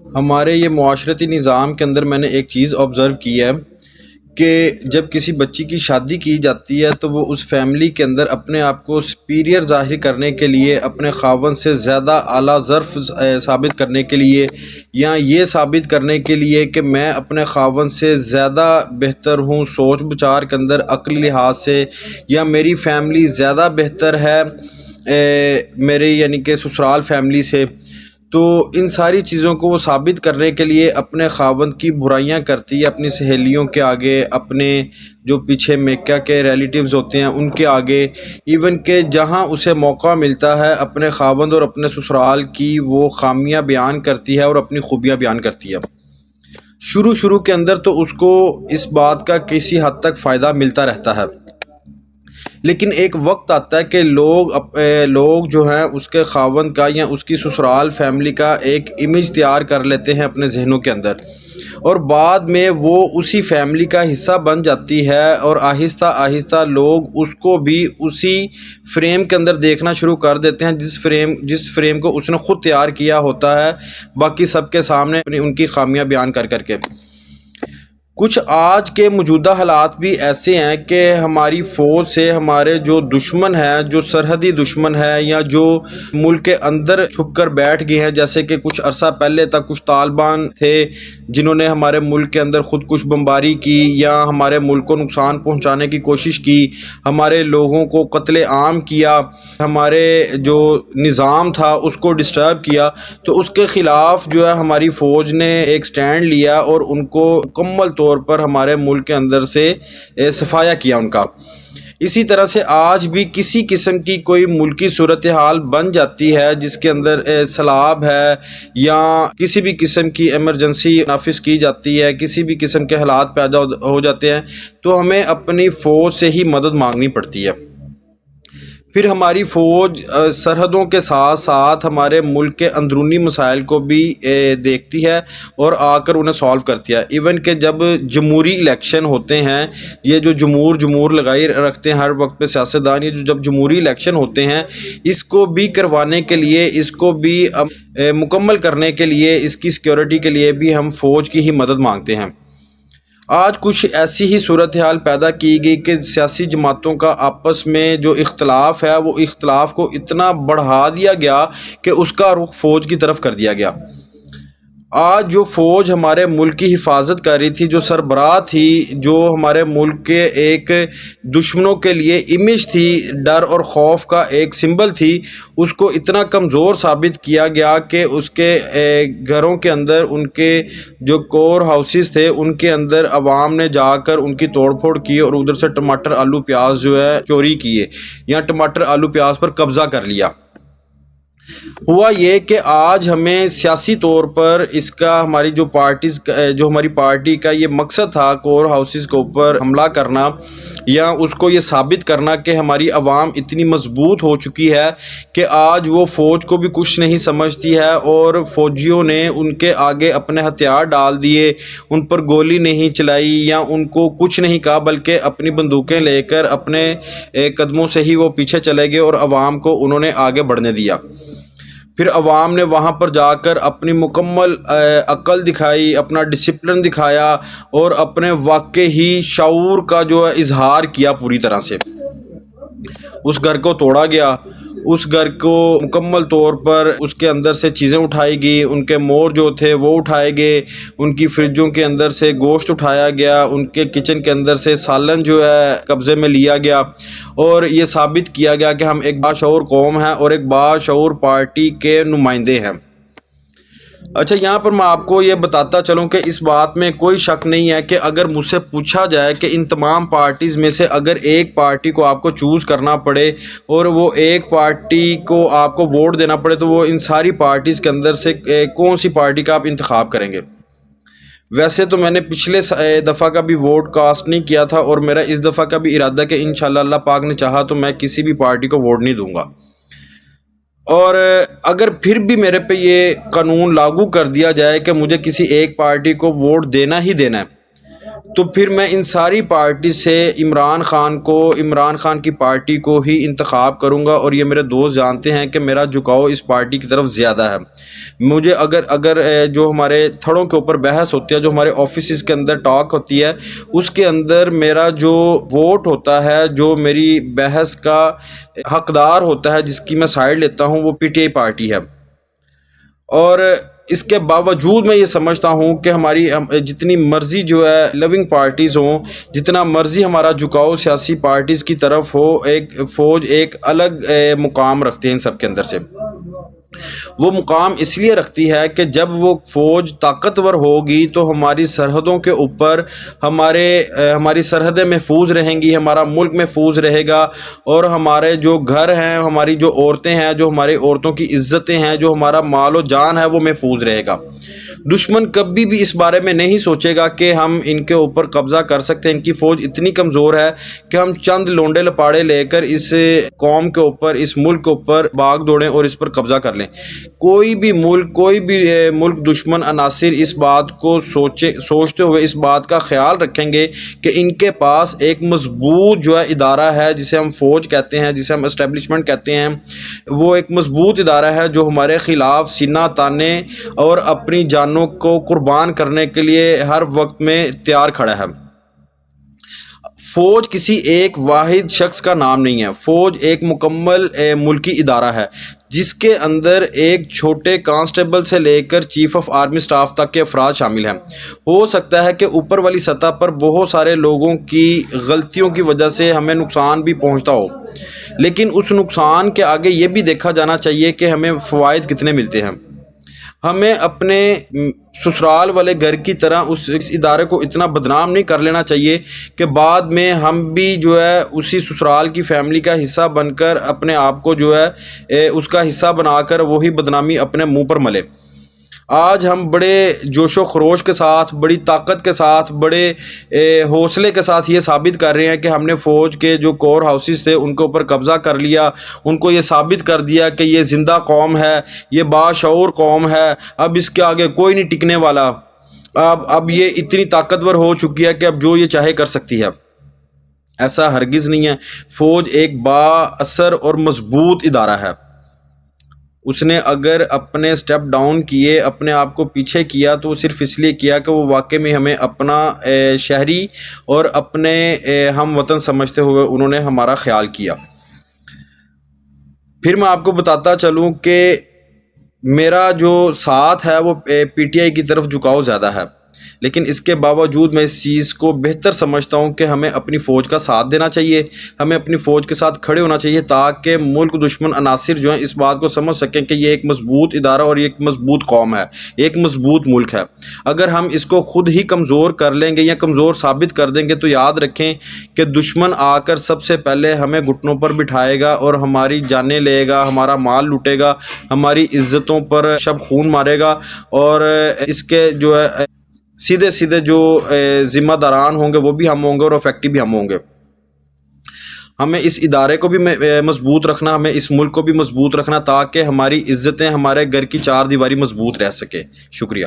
ہمارے یہ معاشرتی نظام کے اندر میں نے ایک چیز آبزرو کی ہے کہ جب کسی بچی کی شادی کی جاتی ہے تو وہ اس فیملی کے اندر اپنے آپ کو سپیریئر ظاہر کرنے کے لیے، اپنے خاوند سے زیادہ اعلیٰ ظرف ثابت کرنے کے لیے، یا یہ ثابت کرنے کے لیے کہ میں اپنے خاوند سے زیادہ بہتر ہوں سوچ بچار کے اندر، عقلی لحاظ سے، یا میری فیملی زیادہ بہتر ہے میرے یعنی کہ سسرال فیملی سے، تو ان ساری چیزوں کو وہ ثابت کرنے کے لیے اپنے خاوند کی برائیاں کرتی ہے اپنی سہیلیوں کے آگے، اپنے جو پیچھے میکہ کے ریلیٹیوز ہوتے ہیں ان کے آگے، ایون کہ جہاں اسے موقع ملتا ہے اپنے خاوند اور اپنے سسرال کی وہ خامیاں بیان کرتی ہے اور اپنی خوبیاں بیان کرتی ہے۔ شروع کے اندر تو اس کو اس بات کا کسی حد تک فائدہ ملتا رہتا ہے، لیکن ایک وقت آتا ہے کہ لوگ جو ہیں اس کے خاوند کا یا اس کی سسرال فیملی کا ایک امیج تیار کر لیتے ہیں اپنے ذہنوں کے اندر، اور بعد میں وہ اسی فیملی کا حصہ بن جاتی ہے، اور آہستہ آہستہ لوگ اس کو بھی اسی فریم کے اندر دیکھنا شروع کر دیتے ہیں جس فریم کو اس نے خود تیار کیا ہوتا ہے، باقی سب کے سامنے ان کی خامیاں بیان کر کے۔ کچھ آج کے موجودہ حالات بھی ایسے ہیں کہ ہماری فوج سے ہمارے جو دشمن ہیں، جو سرحدی دشمن ہیں، یا جو ملک کے اندر چھپ کر بیٹھ گئے ہیں، جیسے کہ کچھ عرصہ پہلے تک کچھ طالبان تھے جنہوں نے ہمارے ملک کے اندر خود کش بمباری کی یا ہمارے ملک کو نقصان پہنچانے کی کوشش کی، ہمارے لوگوں کو قتل عام کیا، ہمارے جو نظام تھا اس کو ڈسٹرب کیا، تو اس کے خلاف جو ہے ہماری فوج نے ایک سٹینڈ لیا اور ان کو مکمل طور پر ہمارے ملک کے اندر سے صفایا کیا ان کا۔ اسی طرح سے آج بھی کسی قسم کی کوئی ملکی صورتحال بن جاتی ہے جس کے اندر سیلاب ہے یا کسی بھی قسم کی ایمرجنسی نافذ کی جاتی ہے، کسی بھی قسم کے حالات پیدا ہو جاتے ہیں، تو ہمیں اپنی فوج سے ہی مدد مانگنی پڑتی ہے۔ پھر ہماری فوج سرحدوں کے ساتھ ساتھ ہمارے ملک کے اندرونی مسائل کو بھی دیکھتی ہے اور آ کر انہیں سالو کرتی ہے۔ ایون کہ جب جمہوری الیکشن ہوتے ہیں، یہ جو جمہور لگائی رکھتے ہیں ہر وقت پہ سیاستدان، یہ جو جب جمہوری الیکشن ہوتے ہیں، اس کو بھی کروانے کے لیے، اس کو بھی مکمل کرنے کے لیے، اس کی سیکیورٹی کے لیے بھی ہم فوج کی ہی مدد مانگتے ہیں۔ آج کچھ ایسی ہی صورتحال پیدا کی گئی کہ سیاسی جماعتوں کا آپس میں جو اختلاف ہے وہ اختلاف کو اتنا بڑھا دیا گیا کہ اس کا رخ فوج کی طرف کر دیا گیا۔ آج جو فوج ہمارے ملک کی حفاظت کر رہی تھی، جو سربراہ تھی، جو ہمارے ملک کے ایک دشمنوں کے لیے امیج تھی، ڈر اور خوف کا ایک سمبل تھی، اس کو اتنا کمزور ثابت کیا گیا کہ اس کے گھروں کے اندر، ان کے جو کور ہاؤسز تھے ان کے اندر عوام نے جا کر ان کی توڑ پھوڑ کی اور ادھر سے ٹماٹر آلو پیاز جو ہے چوری کیے یا ٹماٹر آلو پیاز پر قبضہ کر لیا۔ ہوا یہ کہ آج ہمیں سیاسی طور پر اس کا ہماری جو ہماری پارٹی کا یہ مقصد تھا کور ہاؤسز کے اوپر حملہ کرنا، یا اس کو یہ ثابت کرنا کہ ہماری عوام اتنی مضبوط ہو چکی ہے کہ آج وہ فوج کو بھی کچھ نہیں سمجھتی ہے، اور فوجیوں نے ان کے آگے اپنے ہتھیار ڈال دیے، ان پر گولی نہیں چلائی یا ان کو کچھ نہیں کہا، بلکہ اپنی بندوقیں لے کر اپنے قدموں سے ہی وہ پیچھے چلے گئے اور عوام کو انہوں نے آگے بڑھنے دیا۔ پھر عوام نے وہاں پر جا کر اپنی مکمل عقل دکھائی، اپنا ڈسپلن دکھایا اور اپنے واقعی ہی شعور کا جو ہے اظہار کیا پوری طرح سے۔ اس گھر کو توڑا گیا، اس گھر کو مکمل طور پر اس کے اندر سے چیزیں اٹھائی گئی، ان کے مور جو تھے وہ اٹھائے گئے، ان کی فریجوں کے اندر سے گوشت اٹھایا گیا، ان کے کچن کے اندر سے سالن جو ہے قبضے میں لیا گیا، اور یہ ثابت کیا گیا کہ ہم ایک باشعور قوم ہیں اور ایک باشعور پارٹی کے نمائندے ہیں۔ اچھا، یہاں پر میں آپ کو یہ بتاتا چلوں کہ اس بات میں کوئی شک نہیں ہے کہ اگر مجھ سے پوچھا جائے کہ ان تمام پارٹیز میں سے اگر ایک پارٹی کو آپ کو چوز کرنا پڑے اور وہ ایک پارٹی کو آپ کو ووٹ دینا پڑے، تو وہ ان ساری پارٹیز کے اندر سے کون سی پارٹی کا آپ انتخاب کریں گے؟ ویسے تو میں نے پچھلے دفعہ کا بھی ووٹ کاسٹ نہیں کیا تھا، اور میرا اس دفعہ کا بھی ارادہ کہ انشاءاللہ اللہ پاک نے چاہا تو میں کسی بھی پارٹی کو ووٹ نہیں دوں گا۔ اور اگر پھر بھی میرے پہ یہ قانون لاگو کر دیا جائے کہ مجھے کسی ایک پارٹی کو ووٹ دینا ہی دینا ہے، تو پھر میں ان ساری پارٹی سے عمران خان کی پارٹی کو ہی انتخاب کروں گا، اور یہ میرے دوست جانتے ہیں کہ میرا جھکاؤ اس پارٹی کی طرف زیادہ ہے۔ مجھے اگر جو ہمارے تھڑوں کے اوپر بحث ہوتی ہے، جو ہمارے آفیسز کے اندر ٹاک ہوتی ہے، اس کے اندر میرا جو ووٹ ہوتا ہے، جو میری بحث کا حقدار ہوتا ہے، جس کی میں سائڈ لیتا ہوں، وہ پی ٹی آئی پارٹی ہے۔ اور اس کے باوجود میں یہ سمجھتا ہوں کہ ہماری جتنی مرضی جو ہے لیونگ پارٹیز ہوں، جتنا مرضی ہمارا جھکاؤ سیاسی پارٹیز کی طرف ہو، ایک فوج ایک الگ مقام رکھتے ہیں ان سب کے اندر سے۔ وہ مقام اس لیے رکھتی ہے کہ جب وہ فوج طاقتور ہوگی تو ہماری سرحدوں کے اوپر ہماری سرحدیں محفوظ رہیں گی، ہمارا ملک محفوظ رہے گا، اور ہمارے جو گھر ہیں، ہماری جو عورتیں ہیں، جو ہماری عورتوں کی عزتیں ہیں، جو ہمارا مال و جان ہے، وہ محفوظ رہے گا۔ دشمن کبھی بھی اس بارے میں نہیں سوچے گا کہ ہم ان کے اوپر قبضہ کر سکتے ہیں۔ ان کی فوج اتنی کمزور ہے کہ ہم چند لونڈے لپاڑے لے کر اس قوم کے اوپر، اس ملک کے اوپر بھاگ دوڑیں اور اس پر قبضہ کر لیں۔ کوئی بھی ملک دشمن عناصر اس بات کو سوچتے ہوئے اس بات کا خیال رکھیں گے کہ ان کے پاس ایک مضبوط جو ہے ادارہ ہے، جسے ہم فوج کہتے ہیں، جسے ہم اسٹیبلشمنٹ کہتے ہیں، وہ ایک مضبوط ادارہ ہے جو ہمارے خلاف سینہ تانے اور اپنی جانوں کو قربان کرنے کے لیے ہر وقت میں تیار کھڑا ہے۔ فوج کسی ایک واحد شخص کا نام نہیں ہے، فوج ایک مکمل ملکی ادارہ ہے، جس کے اندر ایک چھوٹے کانسٹیبل سے لے کر چیف آف آرمی سٹاف تک کے افراد شامل ہیں۔ ہو سکتا ہے کہ اوپر والی سطح پر بہت سارے لوگوں کی غلطیوں کی وجہ سے ہمیں نقصان بھی پہنچتا ہو، لیکن اس نقصان کے آگے یہ بھی دیکھا جانا چاہیے کہ ہمیں فوائد کتنے ملتے ہیں۔ ہمیں اپنے سسرال والے گھر کی طرح اس ادارے کو اتنا بدنام نہیں کر لینا چاہیے کہ بعد میں ہم بھی جو ہے اسی سسرال کی فیملی کا حصہ بن کر اپنے آپ کو جو ہے اس کا حصہ بنا کر وہی بدنامی اپنے منہ پر ملے۔ آج ہم بڑے جوش و خروش کے ساتھ، بڑی طاقت کے ساتھ، بڑے حوصلے کے ساتھ یہ ثابت کر رہے ہیں کہ ہم نے فوج کے جو کور ہاؤسز تھے ان کے اوپر قبضہ کر لیا، ان کو یہ ثابت کر دیا کہ یہ زندہ قوم ہے، یہ باشعور قوم ہے، اب اس کے آگے کوئی نہیں ٹکنے والا، اب یہ اتنی طاقتور ہو چکی ہے کہ اب جو یہ چاہے کر سکتی ہے۔ ایسا ہرگز نہیں ہے۔ فوج ایک با اثر اور مضبوط ادارہ ہے۔ اس نے اگر اپنے سٹیپ ڈاؤن کیے، اپنے آپ کو پیچھے کیا، تو وہ صرف اس لیے کیا کہ وہ واقعی میں ہمیں اپنا شہری اور اپنے ہم وطن سمجھتے ہوئے انہوں نے ہمارا خیال کیا۔ پھر میں آپ کو بتاتا چلوں کہ میرا جو ساتھ ہے وہ پی ٹی آئی کی طرف جھکاؤ زیادہ ہے، لیکن اس کے باوجود میں اس چیز کو بہتر سمجھتا ہوں کہ ہمیں اپنی فوج کا ساتھ دینا چاہیے، ہمیں اپنی فوج کے ساتھ کھڑے ہونا چاہیے، تاکہ ملک دشمن عناصر جو ہیں اس بات کو سمجھ سکیں کہ یہ ایک مضبوط ادارہ اور یہ ایک مضبوط قوم ہے، ایک مضبوط ملک ہے۔ اگر ہم اس کو خود ہی کمزور کر لیں گے یا کمزور ثابت کر دیں گے تو یاد رکھیں کہ دشمن آ کر سب سے پہلے ہمیں گھٹنوں پر بٹھائے گا اور ہماری جانیں لے گا، ہمارا مال لوٹے گا، ہماری عزتوں پر شب خون مارے گا، اور اس کے جو ہے سیدھے جو ذمہ داران ہوں گے وہ بھی ہم ہوں گے اور افیکٹو بھی ہم ہوں گے۔ ہمیں اس ادارے کو بھی مضبوط رکھنا، ہمیں اس ملک کو بھی مضبوط رکھنا، تاکہ ہماری عزتیں، ہمارے گھر کی چار دیواری مضبوط رہ سکے۔ شکریہ۔